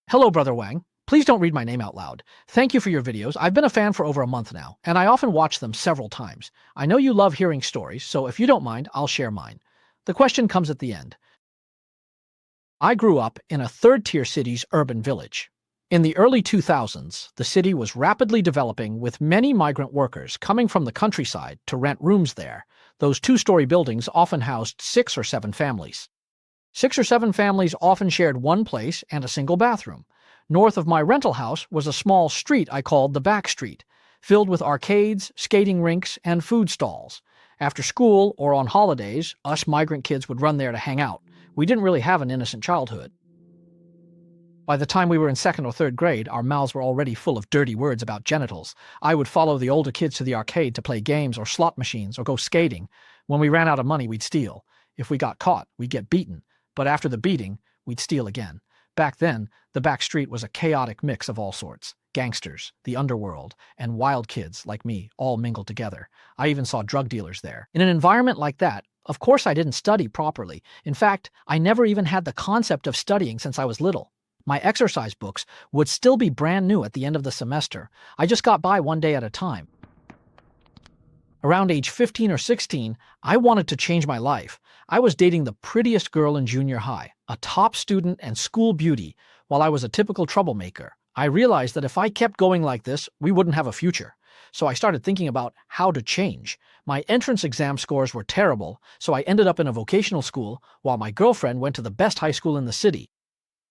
Hello, Brother Wang. Please don't read my name out loud. Thank you for your videos. I've been a fan for over a month now, and I often watch them several times. I know you love hearing stories, so if you don't mind, I'll share mine. The question comes at the end. I grew up in a third-tier city's urban village. In the early 2000s, the city was rapidly developing with many migrant workers coming from the countryside to rent rooms there. Those two-story buildings often housed 6 or 7 families. 6 or 7 families often shared one place and a single bathroom. North of my rental house was a small street I called the back street, filled with arcades, skating rinks, and food stalls. After school or on holidays, us migrant kids would run there to hang out. We didn't really have an innocent childhood. By the time we were in 2nd or 3rd grade, our mouths were already full of dirty words about genitals. I would follow the older kids to the arcade to play games or slot machines or go skating. When we ran out of money, we'd steal. If we got caught, we'd get beaten. But after the beating, we'd steal again. Back then, the back street was a chaotic mix of all sorts. Gangsters, the underworld, and wild kids like me all mingled together. I even saw drug dealers there. In an environment like that, of course I didn't study properly. In fact, I never even had the concept of studying since I was little. My exercise books would still be brand new at the end of the semester. I just got by one day at a time. Around age 15 or 16, I wanted to change my life. I was dating the prettiest girl in junior high, a top student and school beauty, while I was a typical troublemaker. I realized that if I kept going like this, we wouldn't have a future. So I started thinking about how to change. My entrance exam scores were terrible, so I ended up in a vocational school, while my girlfriend went to the best high school in the city.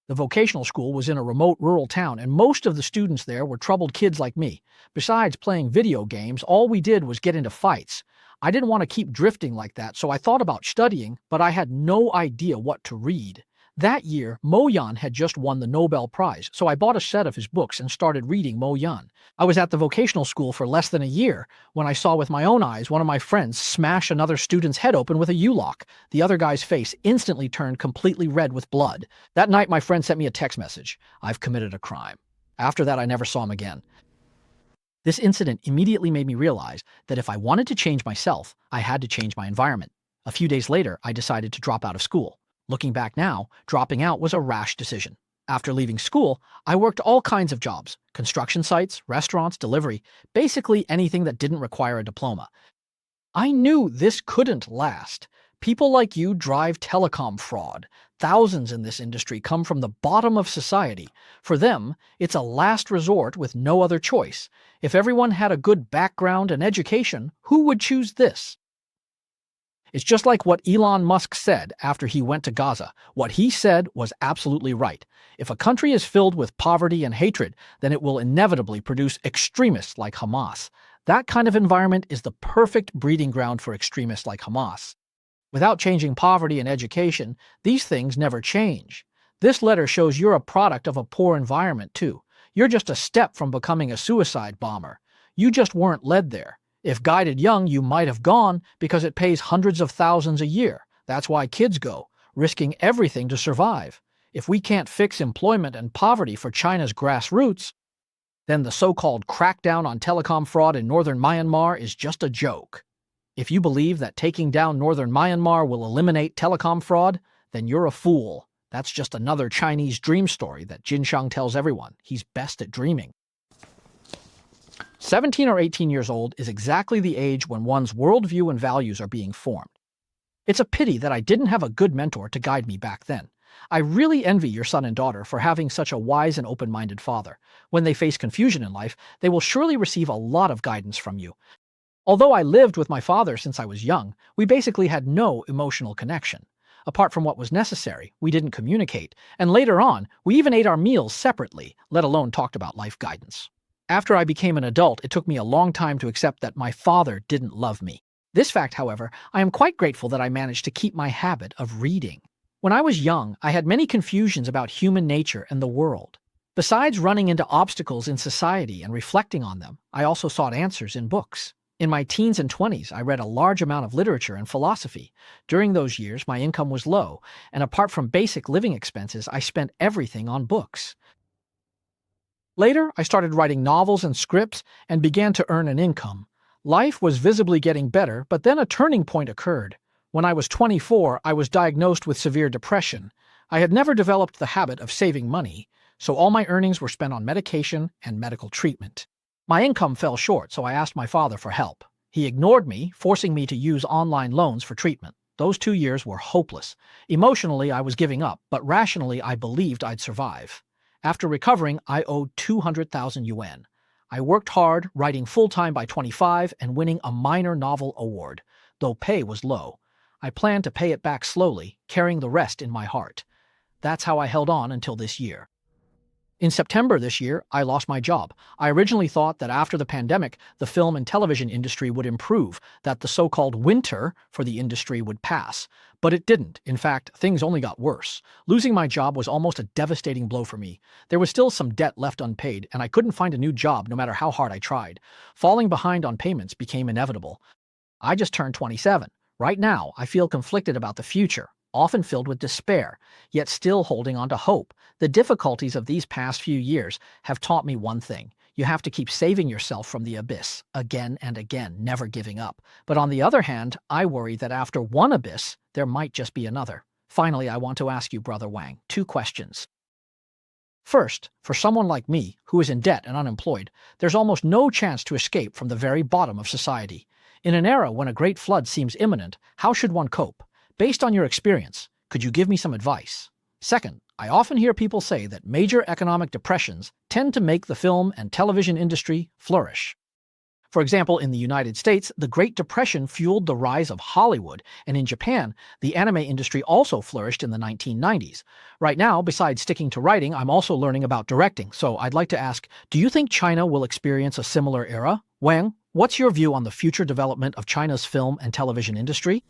The vocational school was in a remote rural town, and most of the students there were troubled kids like me. Besides playing video games, all we did was get into fights. I didn't want to keep drifting like that, so I thought about studying, but I had no idea what to read. That year, Mo Yan had just won the Nobel Prize, so I bought a set of his books and started reading Mo Yan. I was at the vocational school for less than a year when I saw with my own eyes one of my friends smash another student's head open with a U-lock. The other guy's face instantly turned completely red with blood. That night, my friend sent me a text message. "I've committed a crime." After that, I never saw him again. This incident immediately made me realize that if I wanted to change myself, I had to change my environment. A few days later, I decided to drop out of school. Looking back now, dropping out was a rash decision. After leaving school, I worked all kinds of jobs: construction sites, restaurants, delivery, basically anything that didn't require a diploma. I knew this couldn't last. People like you drive telecom fraud. Thousands in this industry come from the bottom of society. For them, it's a last resort with no other choice. If everyone had a good background and education, who would choose this? It's just like what Elon Musk said after he went to Gaza. What he said was absolutely right. If a country is filled with poverty and hatred, then it will inevitably produce extremists like Hamas. That kind of environment is the perfect breeding ground for extremists like Hamas. Without changing poverty and education, these things never change. This letter shows you're a product of a poor environment, too. You're just a step from becoming a suicide bomber. You just weren't led there. If guided young, you might have gone because it pays hundreds of thousands a year. That's why kids go, risking everything to survive. If we can't fix employment and poverty for China's grassroots, then the so-called crackdown on telecom fraud in northern Myanmar is just a joke. If you believe that taking down northern Myanmar will eliminate telecom fraud, then you're a fool. That's just another Chinese dream story that Jin Shang tells everyone. He's best at dreaming. 17 or 18 years old is exactly the age when one's worldview and values are being formed. It's a pity that I didn't have a good mentor to guide me back then. I really envy your son and daughter for having such a wise and open-minded father. When they face confusion in life, they will surely receive a lot of guidance from you. Although I lived with my father since I was young, we basically had no emotional connection. Apart from what was necessary, we didn't communicate, and later on, we even ate our meals separately, let alone talked about life guidance. After I became an adult, it took me a long time to accept that my father didn't love me. This fact, however, I am quite grateful that I managed to keep my habit of reading. When I was young, I had many confusions about human nature and the world. Besides running into obstacles in society and reflecting on them, I also sought answers in books. In my teens and 20s, I read a large amount of literature and philosophy. During those years, my income was low, and apart from basic living expenses, I spent everything on books. Later, I started writing novels and scripts and began to earn an income. Life was visibly getting better, but then a turning point occurred. When I was 24, I was diagnosed with severe depression. I had never developed the habit of saving money, so all my earnings were spent on medication and medical treatment. My income fell short, so I asked my father for help. He ignored me, forcing me to use online loans for treatment. Those 2 years were hopeless. Emotionally, I was giving up, but rationally, I believed I'd survive. After recovering, I owed 200,000 yuan. I worked hard, writing full-time by 25 and winning a minor novel award, though pay was low. I planned to pay it back slowly, carrying the rest in my heart. That's how I held on until this year. In September this year, I lost my job. I originally thought that after the pandemic, the film and television industry would improve, that the so-called winter for the industry would pass. But it didn't. In fact, things only got worse. Losing my job was almost a devastating blow for me. There was still some debt left unpaid, and I couldn't find a new job no matter how hard I tried. Falling behind on payments became inevitable. I just turned 27. Right now, I feel conflicted about the future, often filled with despair, yet still holding on to hope. The difficulties of these past few years have taught me one thing. You have to keep saving yourself from the abyss, again and again, never giving up. But on the other hand, I worry that after one abyss, there might just be another. Finally, I want to ask you, Brother Wang, 2 questions. First, for someone like me, who is in debt and unemployed, there's almost no chance to escape from the very bottom of society. In an era when a great flood seems imminent, how should one cope? Based on your experience, could you give me some advice? Second, I often hear people say that major economic depressions tend to make the film and television industry flourish. For example, in the United States, the Great Depression fueled the rise of Hollywood, and in Japan, the anime industry also flourished in the 1990s. Right now, besides sticking to writing, I'm also learning about directing, so I'd like to ask, do you think China will experience a similar era? Wang, what's your view on the future development of China's film and television industry?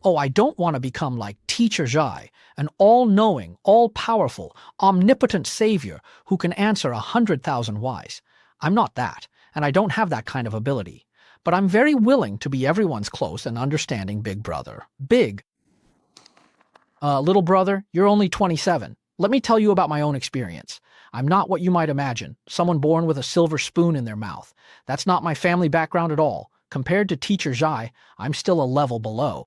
Oh, I don't want to become like Teacher Zhai, an all-knowing, all-powerful, omnipotent savior who can answer 100,000 whys. I'm not that, and I don't have that kind of ability. But I'm very willing to be everyone's close and understanding big brother. Big. Little brother, you're only 27. Let me tell you about my own experience. I'm not what you might imagine, someone born with a silver spoon in their mouth. That's not my family background at all. Compared to Teacher Zhai, I'm still a level below.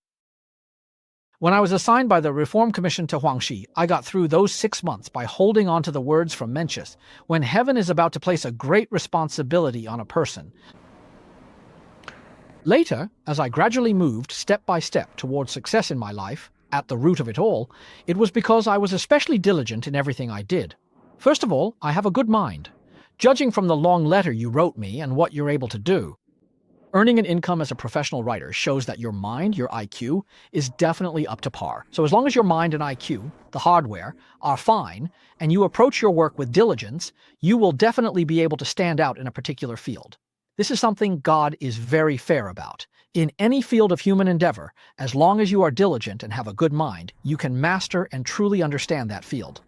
When I was assigned by the Reform Commission to Huangxi, I got through those 6 months by holding on to the words from Mencius, when heaven is about to place a great responsibility on a person. Later, as I gradually moved step by step towards success in my life, at the root of it all, it was because I was especially diligent in everything I did. First of all, I have a good mind. Judging from the long letter you wrote me and what you're able to do, earning an income as a professional writer shows that your mind, your IQ, is definitely up to par. So as long as your mind and IQ, the hardware, are fine, and you approach your work with diligence, you will definitely be able to stand out in a particular field. This is something God is very fair about. In any field of human endeavor, as long as you are diligent and have a good mind, you can master and truly understand that field.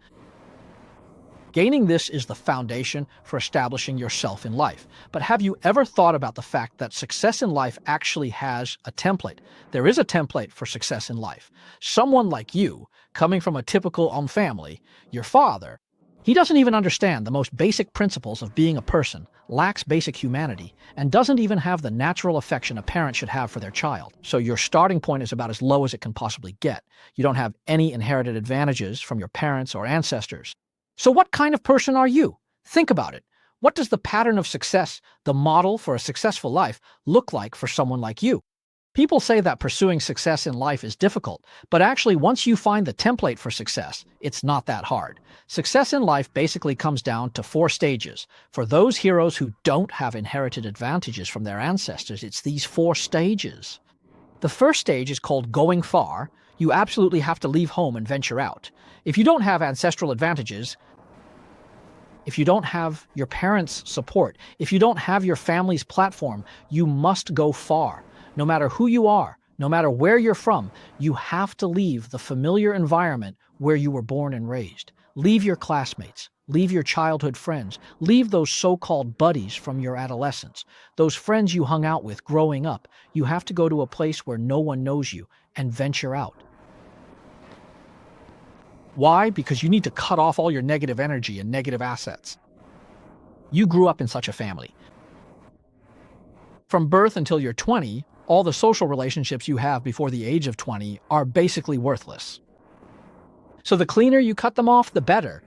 Gaining this is the foundation for establishing yourself in life. But have you ever thought about the fact that success in life actually has a template? There is a template for success in life. Someone like you, coming from a typical family, your father, he doesn't even understand the most basic principles of being a person, lacks basic humanity, and doesn't even have the natural affection a parent should have for their child. So your starting point is about as low as it can possibly get. You don't have any inherited advantages from your parents or ancestors. So what kind of person are you? Think about it. What does the pattern of success, the model for a successful life, look like for someone like you? People say that pursuing success in life is difficult, but actually once you find the template for success, it's not that hard. Success in life basically comes down to 4 stages. For those heroes who don't have inherited advantages from their ancestors, it's these 4 stages. The first stage is called going far. You absolutely have to leave home and venture out. If you don't have ancestral advantages, if you don't have your parents' support, if you don't have your family's platform, you must go far. No matter who you are, no matter where you're from, you have to leave the familiar environment where you were born and raised. Leave your classmates, leave your childhood friends, leave those so-called buddies from your adolescence, those friends you hung out with growing up. You have to go to a place where no one knows you and venture out. Why? Because you need to cut off all your negative energy and negative assets. You grew up in such a family. From birth until you're 20, all the social relationships you have before the age of 20 are basically worthless. So the cleaner you cut them off, the better.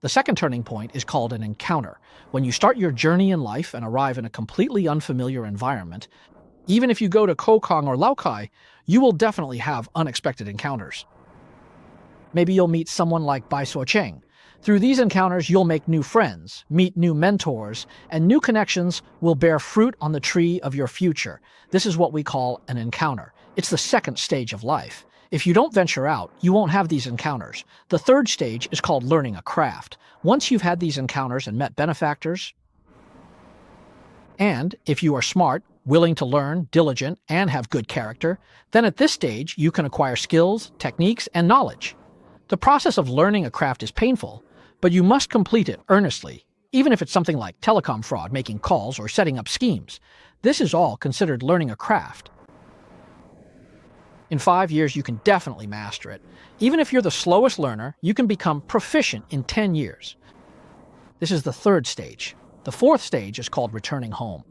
The second turning point is called an encounter. When you start your journey in life and arrive in a completely unfamiliar environment, even if you go to Kokong or Laokai, you will definitely have unexpected encounters. Maybe you'll meet someone like Bai Suocheng. Through these encounters, you'll make new friends, meet new mentors, and new connections will bear fruit on the tree of your future. This is what we call an encounter. It's the second stage of life. If you don't venture out, you won't have these encounters. The third stage is called learning a craft. Once you've had these encounters and met benefactors, and if you are smart, willing to learn, diligent, and have good character, then at this stage you can acquire skills, techniques, and knowledge. The process of learning a craft is painful, but you must complete it earnestly, even if it's something like telecom fraud, making calls, or setting up schemes. This is all considered learning a craft. In 5 years, you can definitely master it. Even if you're the slowest learner, you can become proficient in 10 years. This is the third stage. The fourth stage is called returning home.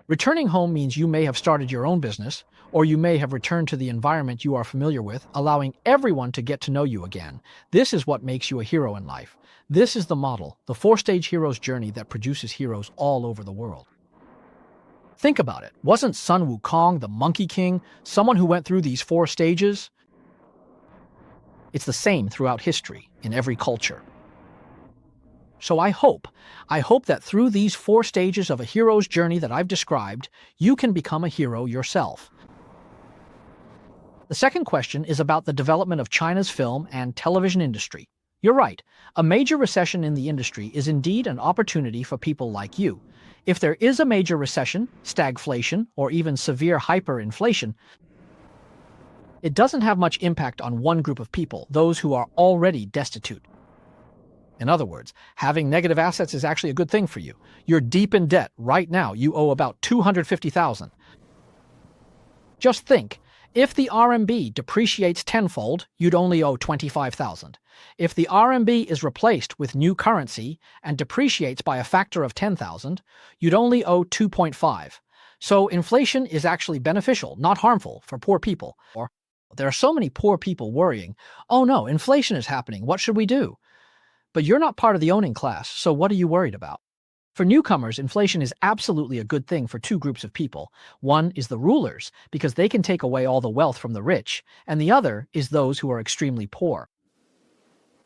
Returning home means you may have started your own business, or you may have returned to the environment you are familiar with, allowing everyone to get to know you again. This is what makes you a hero in life. This is the model, the four-stage hero's journey that produces heroes all over the world. Think about it. Wasn't Sun Wukong the Monkey King someone who went through these 4 stages? It's the same throughout history, in every culture. So I hope that through these 4 stages of a hero's journey that I've described, you can become a hero yourself. The second question is about the development of China's film and television industry. You're right, a major recession in the industry is indeed an opportunity for people like you. If there is a major recession, stagflation, or even severe hyperinflation, it doesn't have much impact on one group of people, those who are already destitute. In other words, having negative assets is actually a good thing for you. You're deep in debt right now. You owe about 250,000. Just think, if the RMB depreciates tenfold, you'd only owe 25,000. If the RMB is replaced with new currency and depreciates by a factor of 10,000, you'd only owe 2.5. So inflation is actually beneficial, not harmful, for poor people. Or there are so many poor people worrying, oh no, inflation is happening, what should we do? But you're not part of the owning class, so what are you worried about? For newcomers, inflation is absolutely a good thing for 2 groups of people. One is the rulers, because they can take away all the wealth from the rich, and the other is those who are extremely poor.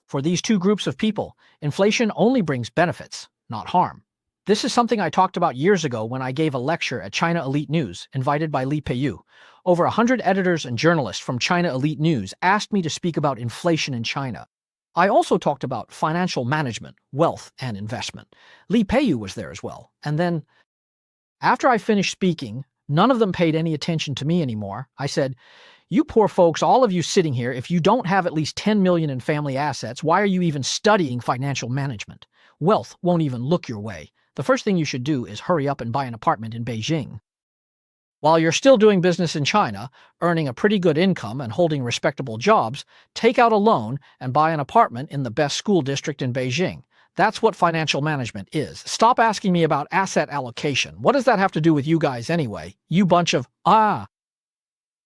For these 2 groups of people, inflation only brings benefits, not harm. This is something I talked about years ago when I gave a lecture at China Elite News, invited by Li Peiyu. Over 100 editors and journalists from China Elite News asked me to speak about inflation in China. I also talked about financial management, wealth, and investment. Li Peiyu was there as well. And then, after I finished speaking, none of them paid any attention to me anymore. I said, you poor folks, all of you sitting here, if you don't have at least 10 million in family assets, why are you even studying financial management? Wealth won't even look your way. The first thing you should do is hurry up and buy an apartment in Beijing. While you're still doing business in China, earning a pretty good income and holding respectable jobs, take out a loan and buy an apartment in the best school district in Beijing. That's what financial management is. Stop asking me about asset allocation. What does that have to do with you guys anyway? You bunch of,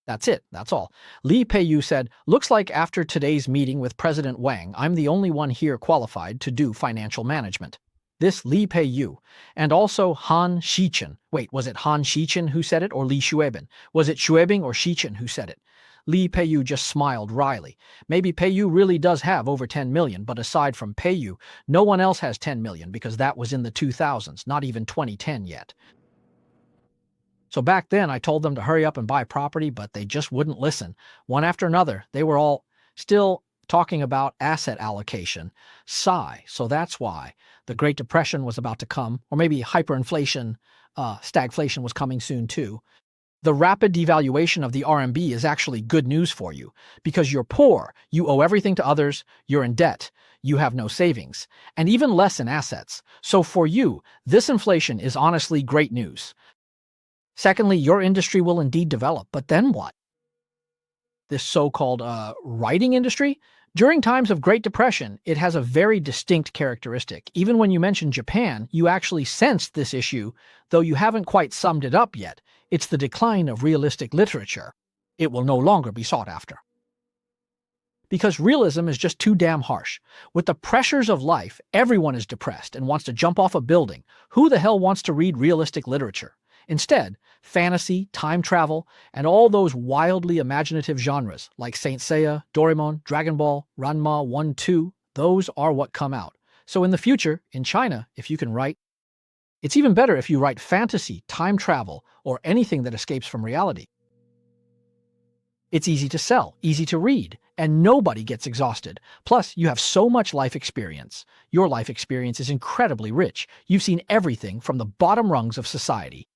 That's it, that's all. Li Peiyu said, looks like after today's meeting with President Wang, I'm the only one here qualified to do financial management. This Li Peiyu, and also Han Xichen. Wait, was it Han Xichen who said it, or Li Xuebin? Was it Xuebing or Xichen who said it? Li Peiyu just smiled wryly. Maybe Peiyu really does have over 10 million, but aside from Peiyu, no one else has 10 million because that was in the 2000s, not even 2010 yet. So back then, I told them to hurry up and buy property, but they just wouldn't listen. One after another, they were all still talking about asset allocation. Sigh. So that's why the Great Depression was about to come, or maybe hyperinflation, stagflation was coming soon too. The rapid devaluation of the RMB is actually good news for you, because you're poor, you owe everything to others, you're in debt, you have no savings, and even less in assets. So for you, this inflation is honestly great news. Secondly, your industry will indeed develop, but then what? This so-called writing industry? During times of Great Depression, it has a very distinct characteristic. Even when you mention Japan, you actually sensed this issue, though you haven't quite summed it up yet. It's the decline of realistic literature. It will no longer be sought after. Because realism is just too damn harsh. With the pressures of life, everyone is depressed and wants to jump off a building. Who the hell wants to read realistic literature? Instead, fantasy, time travel, and all those wildly imaginative genres like Saint Seiya, Doraemon, Dragon Ball, Ranma 1, 2, those are what come out. So in the future, in China, if you can write, it's even better if you write fantasy, time travel, or anything that escapes from reality. It's easy to sell, easy to read, and nobody gets exhausted. Plus, you have so much life experience. Your life experience is incredibly rich. You've seen everything from the bottom rungs of society.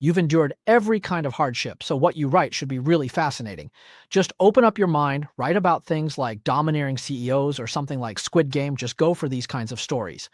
You've endured every kind of hardship, so what you write should be really fascinating. Just open up your mind, write about things like domineering CEOs or something like Squid Game, just go for these kinds of stories.